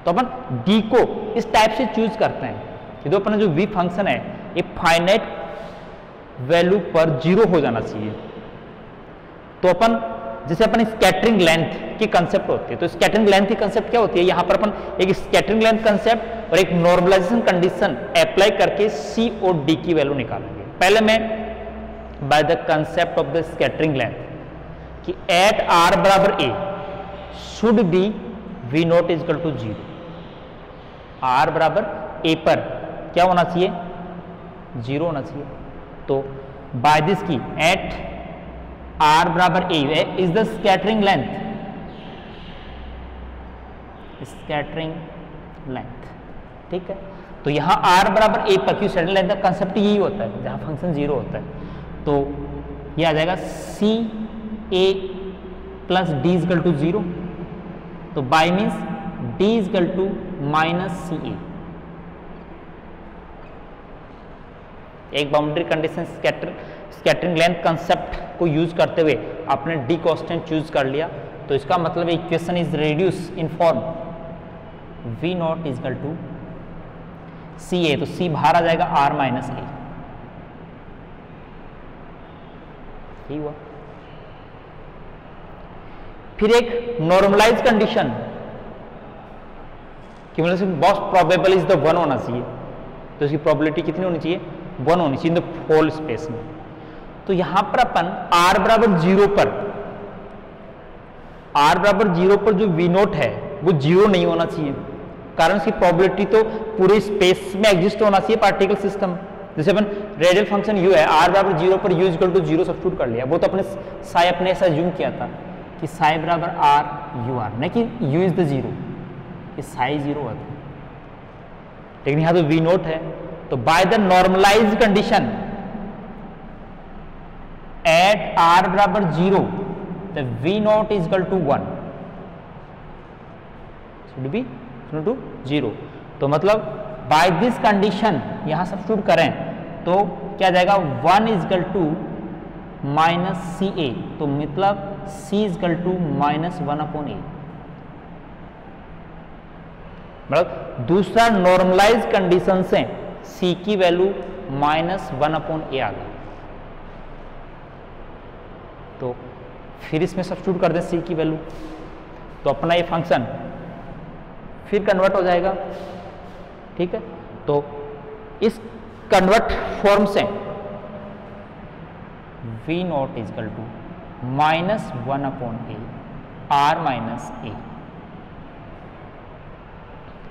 Speaker 1: तो अपन d को इस टाइप से चूज करते हैं कि जो अपना जो v फंक्शन है ये फाइनाइट वैल्यू पर 0 हो जाना चाहिए। तो अपन जैसे अपन स्कैटरिंग लेंथ की कंसेप्ट होती है, तो स्कैटरिंग लेंथ की कंसेप्ट क्या होती है, यहाँ पर अपन एक स्कैटरिंग लेंथ कंसेप्ट और एक नॉर्मलाइजेशन कंडीशन अप्लाई करके c और d की वैल्यू निकालेंगे। पहले मैं by the concept of the scattering length कि एट r बराबर a should be v naught is equal to 0। r बराबर a पर क्या होना चाहिए, 0 होना चाहिए। तो बाय दिस की एट r बराबर a is the scattering length, scattering length, ठीक है। तो यहां r बराबर a पर क्यों स्कैटरिंग लेंथ का कंसेप्ट यही होता है जहां फंक्शन 0 होता है। तो ये आ जाएगा c a plus d is equal to 0। तो by means d is equal to minus C A. एक boundary condition scattering length concept को यूज करते हुए आपने डी कांस्टेंट चूज कर लिया। तो इसका मतलब equation is reduce in form v naught is equal to C A. तो c बाहर आ जाएगा r माइनस ए। ठीक हुआ। फिर एक नॉर्मलाइज कंडीशन कि मतलब मोस्ट प्रोबेबल इज द 1 होना चाहिए। तो इसकी प्रोबेबिलिटी कितनी होनी चाहिए, 1 होनी चाहिए इन द होल स्पेस में। तो यहां पर अपन r बराबर 0 पर, r बराबर 0 पर जो v नोट है वो 0 नहीं होना चाहिए, कारण इसकी प्रोबेबिलिटी तो पूरे स्पेस में एग्जिस्ट होना चाहिए पार्टिकल सिस्टम। जैसे अपन रेडियल फंक्शन u है, r बराबर 0 पर u इक्वल टू 0 सब्स्टिट्यूट कर लिया। वो तो अपने साई अपने ऐसा अज्यूम किया था कि साई बराबर r u r, नहीं कि u इज द 0, ये साई 0 हुआ था। लेकिन यहां तो v नोट है। तो by the normalize condition at r बराबर 0 the v naught is equal to 1 should be equal to 0। तो मतलब बाय दिस कंडीशन यहां सब्स्टिट्यूट करें तो क्या जाएगा, 1 is equal to minus C A. तो मतलब c is equal to minus 1 upon A. मतलब दूसरा नॉर्मलाइज कंडीशन से c की वैल्यू माइनस 1 अपॉन ए आ गई। तो फिर इसमें सब्स्टिट्यूट कर दें c की वैल्यू, तो अपना ये फंक्शन फिर कन्वर्ट हो जाएगा। ठीक है। तो इस कन्वर्ट फॉर्म से v naught is equal to minus 1 upon a r minus a.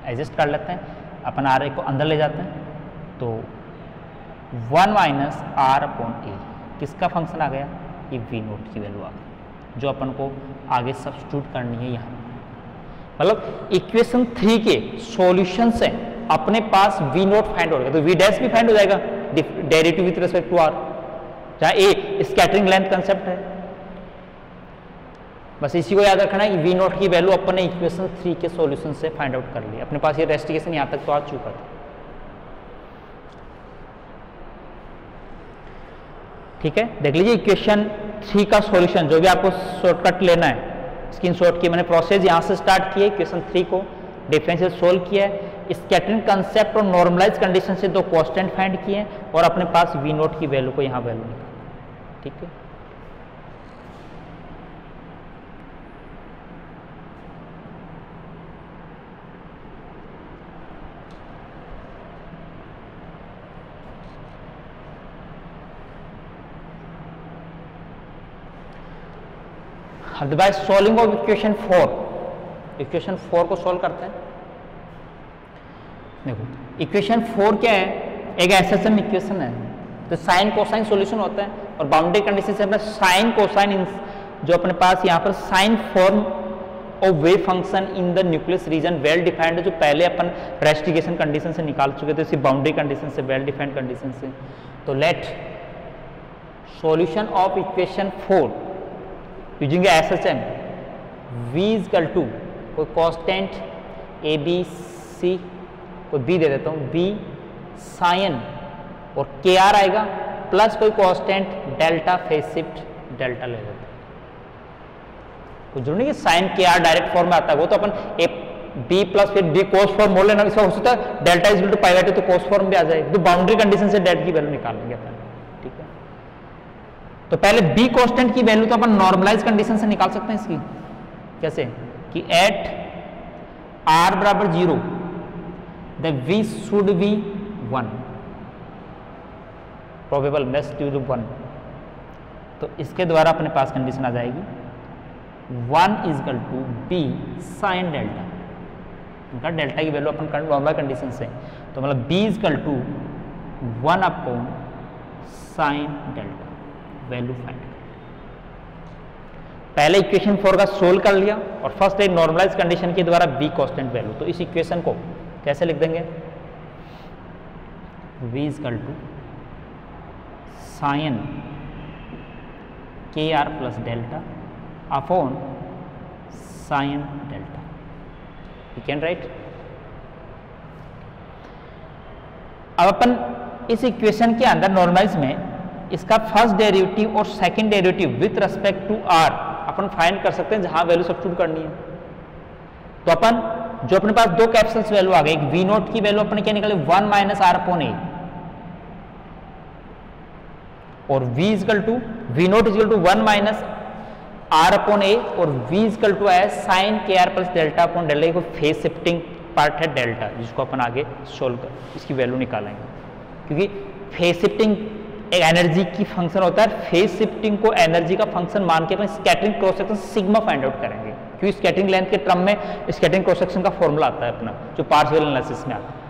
Speaker 1: Adjust कर लेते हैं, अपन आर ए को अंदर ले जाते हैं। तो 1 माइनस r अपॉन ए किसका फंक्शन आ गया, ये v नोट की वैल्यू आ गई जो अपन को आगे सब्स्टिट्यूट करनी है यहाँ। मतलब इक्वेशन 3 के सॉल्यूशन से अपने पास v नोट फाइंड हो जाएगा। तो v डैश भी फाइंड हो जाएगा derivative with respect to r, जहाँ a स्कैटरिंग लेंथ कंसेप्ट है। बस इसी को याद रखना है कि v नोट की वैल्यू अपन ने इक्वेशन 3 के सॉल्यूशन से फाइंड आउट कर ली। अपने पास ये रेस्टिकेशन यहाँ तक तो आ चुका था। ठीक है, देख लीजिए इक्वेशन 3 का सॉल्यूशन, जो भी आपको शॉर्टकट लेना है स्क्रीनशॉट की मैंने प्रोसेस यहाँ से स्टार्ट किया। इक्वेशन 3 को डिफरेंशियल सोल्व किया है, स्कैटरिंग कंसेप्ट और नॉर्मलाइज कंडीशन से दो कांस्टेंट फाइंड किए हैं और अपने पास v नोट की वैल्यू को यहाँ वैल्यू निकाला। ठीक है, by solving of equation 4 equation 4 को सॉल्व करते हैं। देखो इक्वेशन 4 क्या है, एक एसएसएम इक्वेशन है, तो साइन कोसाइन सॉल्यूशन होता है और बाउंड्री कंडीशन से अपना साइन कोसाइन जो अपने पास यहाँ पर sine form of wave function in the nucleus region well defined, जो पहले अपन रेस्ट्रिगेशन कंडीशन से निकाल चुके थे, इसी बाउंड्री कंडीशन से, वेल डिफाइंड कंडीशन से। तो let solution of equation 4 using SSM v equal to कोई कांस्टेंट ए बी सी, कोई b दे देता हूँ, b साइन और के आर आएगा प्लस कोई constant delta phase shift delta ले लेते हैं। कुछ जरूरी नहीं कि sign K are direct form में आता है, वो तो अपन ए बी प्लस फिर बी कोस फॉर्म मोड़ लेना, इसका हो सकता है delta is equal to pi by 2 तो कोस फॉर्म भी आ जाए, तो बाउंड्री कंडीशन से डेल्टा की वैल्यू निकाल लेंगे अपन। ठीक है, तो पहले बी कांस्टेंट की वैल्यू तो अपन नॉर्मलाइज कंडीशन से निकाल सकते हैं इसकी, कैसे कि एट आर बराबर 0 the V should be 1, probable best due to 1, तो इसके द्वारा अपने पास कंडीशन आ जाएगी 1 is equal to B sine delta, उनका डेल्टा की वैल्यू अपन नॉर्मल कंडीशन से, तो मतलब B is equal to 1 upon sine delta, value find. पहले इक्वेशन 4 का सोल्व कर लिया और फर्स्ट एक नॉर्मलाइज कंडीशन के द्वारा बी कांस्टेंट वैल्यू, तो इस इक्वेशन को कैसे लिख देंगे, v is equal to sine K R plus delta upon sine delta, you can write. अब अपन इस इक्वेशन के अंदर नॉर्मलाइज में इसका फर्स्ट डेरिवेटिव और second derivative with respect to R अपन फाइंड कर सकते हैं, जहां वैल्यू सब्स्टिट्यूट करनी है। तो अपन जो अपने पास दो कैप्सूल्स वैल्यू आ गई, एक वी नोट की वैल्यू अपने क्या निकाली 1 माइनस आर अपॉन ए, और v equal to V naught equal to 1 minus R upon A, और v इजकल टू है sine K R plus delta upon delta, को फेज शिफ्टिंग पार्ट है delta, जिसको अपन आगे सोल्व कर इसकी वैल्यू निकालेंगे, क्योंकि फेज शिफ्टिंग एक एनर्जी की फंक्शन होता है, फेज शिफ्टिंग को एनर्जी का फंक्शन मान के अपन scattering cross section sigma find out करेंगे, क्योंकि स्कैटरिंग लेंथ के टर्म में स्कैटरिंग क्रॉस सेक्शन का फॉर्मूला आता है अपना, जो पार्शियल एनालिसिस में आता है।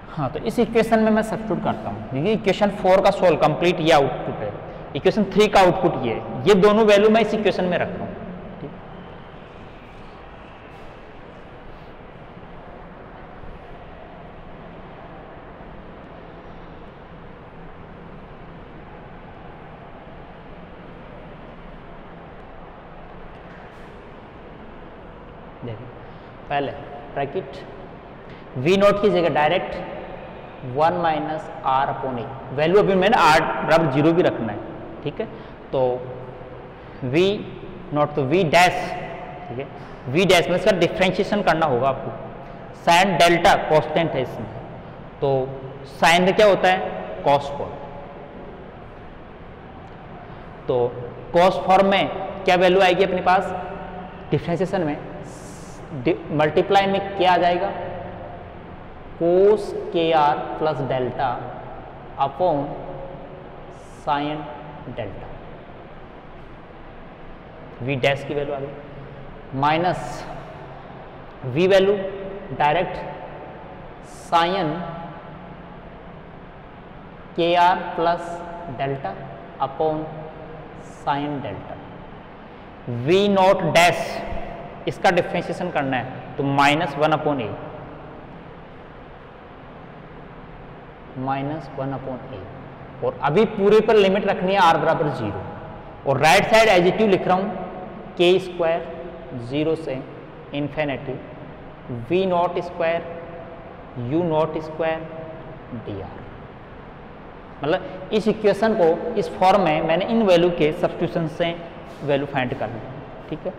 Speaker 1: हाँ, तो इस इक्वेशन में मैं सब्स्टिट्यूट करता हूँ, देखिए इक्वेशन 4 का सोल्व कंप्लीट ये आउटपुट है, इक्वेशन 3 का आउटपुट ये है, ये दोनों वैल्यू मैं इस इक्वेशन में रख रहा हूँ। ठीक, देखिए पहले ब्रैकेट वी नोट की जगह direct 1 minus R upon A, value अभी मैंने आर बराबर 0 भी रखना है। ठीक है, तो वी नोट तो वी डैश, ठीक है, वी डैश में इसका डिफ्रेंशिएशन करना होगा आपको, साइन डेल्टा कांस्टेंट है इसमें, तो साइन में क्या होता है कॉस फॉर्म, तो कॉस फॉर्म में क्या वैल्यू आएगी अपने पास, डिफ्रेंशिएशन में मल्टीप्लाई में क्या आ जाएगा cos K R plus delta upon sine delta, V dash की वैल्यू आ गई, minus V value direct sine K R plus delta upon sine delta, V naught dash इसका डिफ्रेंशिएशन करना है, तो -1 अपॉन ए, -1 अपॉन ए, और अभी पूरे पर लिमिट रखनी है r बराबर 0, और राइट साइड एडिटिव लिख रहा हूँ के स्क्वायर 0 से infinity V naught square you naught square D are, मतलब इस इक्वेशन को इस फॉर्म में मैंने इन वैल्यू के सब्स्टिट्यूशन से वैल्यू फाइंड कर ली। ठीक है,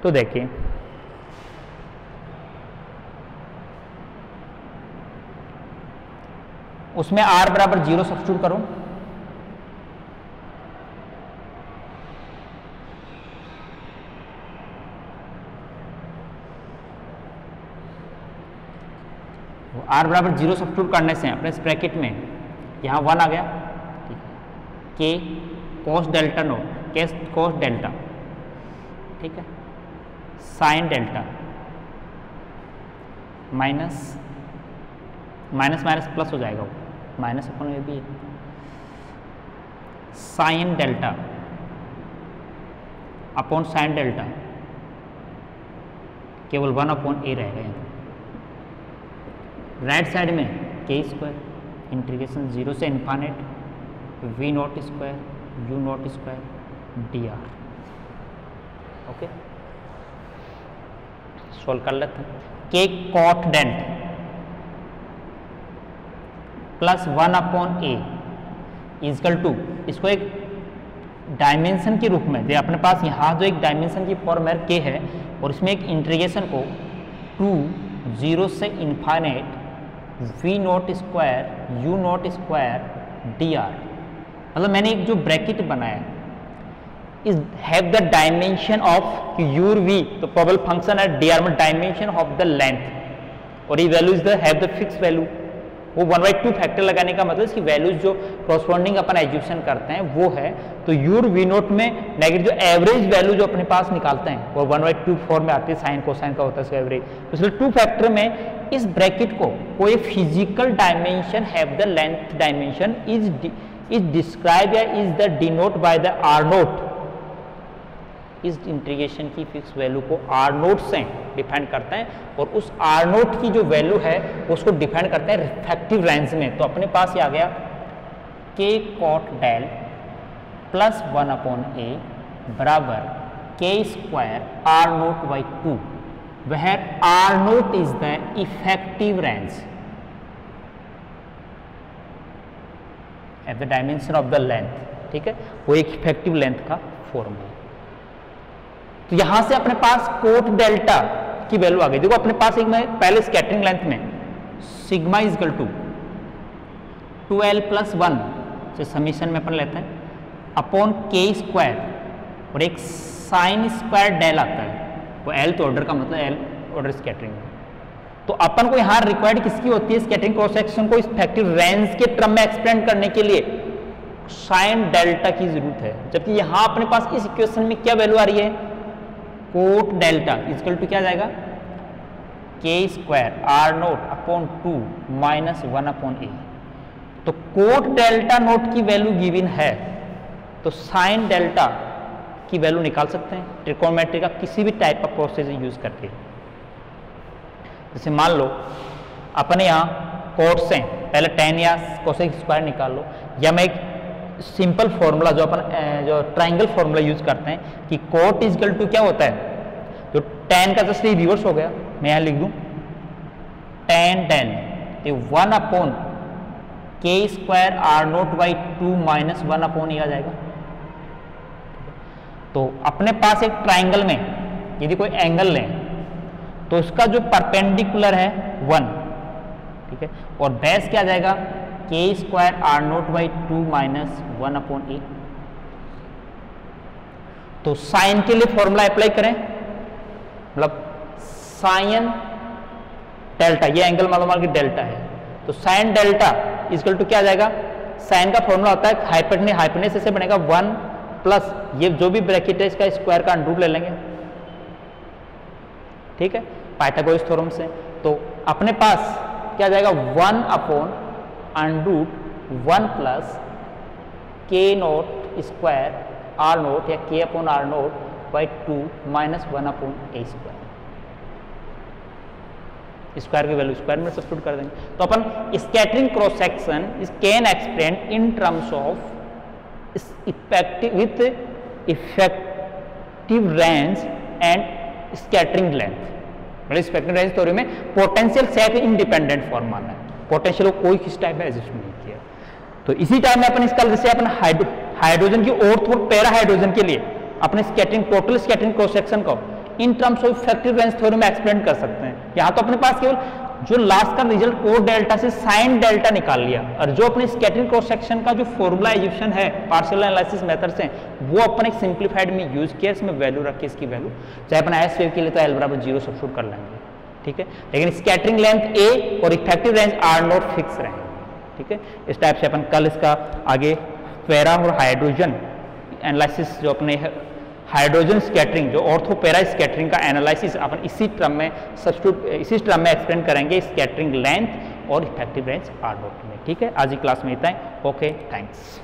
Speaker 1: तो देखिए उसमें r बराबर 0 सब्स्टिट्यूट करो, r बराबर 0 सब्स्टिट्यूट करने से अपने इस ब्रैकेट में यहाँ 1 आ गया, ठीक है, के कॉस डेल्टा नोट के कॉस डेल्टा, ठीक है, sine delta minus minus minus plus हो जाएगा, वो माइनस अपन में भी sine delta upon sine delta, केवल 1 अपॉन ए रहेगा यहाँ। राइट साइड में के स्क्वायर इंटीग्रेशन 0 से infinity V naught square you naught square D R. Okay, solve कर लेते हैं। के कॉट डेंट plus 1 upon A is equal to, इसको एक डायमेंशन के रूप में दे, अपने पास यहाँ जो एक डायमेंशन की फॉर्म है के है, और इसमें एक इंटीग्रेशन को 2 0 से infinite V naught square you naught square D are. मतलब मैंने एक जो ब्रैकेट बनाया is have the dimension of your V, तो प्रोबेबल फंक्शन है डी आर में डायमेंशन ऑफ द लेंथ, और ये वैल्यू is the have the fix value. वो 1/2 फैक्टर लगाने का मतलब इसकी वैल्यूज जो कॉरस्पॉन्डिंग अपन एज्यूशन करते हैं वो है, तो यूर वी नोट में नेगेटिव जो एवरेज वैल्यू जो अपने पास निकालते हैं वो 1/2 फॉर्म में आती है, साइन कोसाइन का होता है इसका एवरेज। इसलिए 2 फैक्टर में इस ब्रैकेट को कोई physical dimension have the length dimension is describe या is the denote by the R naught. इस इंटीग्रेशन की फिक्स वैल्यू को आर नोट से डिफाइन करते हैं, और उस आर नोट की जो वैल्यू है उसको डिफाइन करते हैं रिफ्रैक्टिव रेंज में। तो अपने पास ये आ गया K cot del plus 1 upon A बराबर K square R naught by 2, where R naught is the effective range at the dimension of the length. ठीक है, वो एक इफेक्टिव लेंथ का फॉर्म है। तो यहां से अपने पास कोट डेल्टा की वैल्यू आ गई। देखो अपने पास एक में पहले स्कैटरिंग लेंथ में sigma is equal to 2l plus 1 से समीशन में अपन लेते हैं अपॉन के स्क्वायर, और एक साइन स्क्वायर डेल आता है, वो एल तो ऑर्डर का मतलब एल ऑर्डर स्कैटरिंग। तो अपन को यहाँ रिक्वायर्ड किसकी होती है स्कैटरिंग क्रॉस सेक्शन को इफेक्टिव रेंज के टर्म में एक्सप्लेन करने के लिए साइन डेल्टा की जरूरत है, जबकि यहाँ अपने पास इस इक्वेशन में क्या वैल्यू आ रही है कोट डेल्टा इक्वल टू क्या जाएगा K square R naught upon 2 minus 1 upon A. तो कोट डेल्टा नोट की वैल्यू गिवन है, तो साइन डेल्टा की वैल्यू निकाल सकते हैं ट्रिकोनोमेट्री का किसी भी टाइप का प्रोसेस यूज करके। जैसे मान लो अपने यहाँ कोट से पहले tan या कोसेक स्क्वायर निकाल लो, या मैं एक सिंपल फॉर्मूला जो अपन जो ट्राइंगल फॉर्मूला यूज करते हैं कि कोट इज इक्वल टू क्या होता है, जो tan का जस्ट रिवर्स हो गया, मैं यहाँ लिख दूं tan del 1 upon K square R naught by 2 minus 1 upon A आ जाएगा। तो अपने पास एक ट्राइंगल में यदि कोई एंगल लें तो उसका जो परपेंडिकुलर है 1, ठीक है, और बेस क्या आ जाएगा K square R naught by 2 minus 1 upon A. तो साइन के लिए फॉर्मूला अप्लाई करें, मतलब साइन डेल्टा, ये एंगल मालूम कि डेल्टा है, तो साइन डेल्टा इक्वल टू क्या आ जाएगा, साइन का फॉर्मूला होता है हाइपोटेनस से बनेगा 1 प्लस ये जो भी ब्रैकेट है इसका स्क्वायर का अंडर रूट ले लेंगे, ठीक है, पाइथागोरस थ्योरम से। तो अपने पास क्या आ जाएगा 1 upon under root 1 plus K naught square R naught या K upon R naught by 2 minus 1 upon A square. Square की वैल्यू स्क्वायर में सब्स्टिट्यूट कर देंगे। तो अपन scattering cross section is can explain in terms of effective with effective range and scattering length. मतलब spectrum range theory में potential self independent form माना है, पोटेंशियल को कोई किस टाइप में एग्जिस्ट नहीं किया। तो इसी टाइम में अपन इसका जैसे अपन हाइड्रोजन की ऑर्थो और पैरा हाइड्रोजन के लिए अपने scattering total scattering cross section को in terms of effective range theory में एक्सप्लेन कर सकते हैं। यहाँ तो अपने पास केवल जो लास्ट का रिजल्ट कोट डेल्टा से साइन डेल्टा निकाल लिया, और जो अपने स्कैटरिंग क्रॉस सेक्शन का जो फॉर्मूला एज्यूशन है पार्शियल एनालिसिस मेथड से वो अपन एक सिंप्लीफाइड में यूज किया, इसमें वैल्यू रख के इसकी वैल्यू चाहे अपन एस वेव के लिए तो एल बराबर 0 सब्स्टिट्यूट कर लेंगे, ठीक है, लेकिन स्कैटरिंग लेंथ ए और effective range R naught fix रहेंगे, ठीक है। इस टाइप से अपन कल इसका आगे पैरा और हाइड्रोजन एनालिसिस जो अपने हाइड्रोजन स्कैटरिंग जो ऑर्थो पैरा स्कैटरिंग का एनालिसिस अपन इसी टर्म में एक्सप्लेन करेंगे, स्कैटरिंग लेंथ और इफेक्टिव रेंज आर नोट में। ठीक है, आज की क्लास में इतना है। Okay, thanks.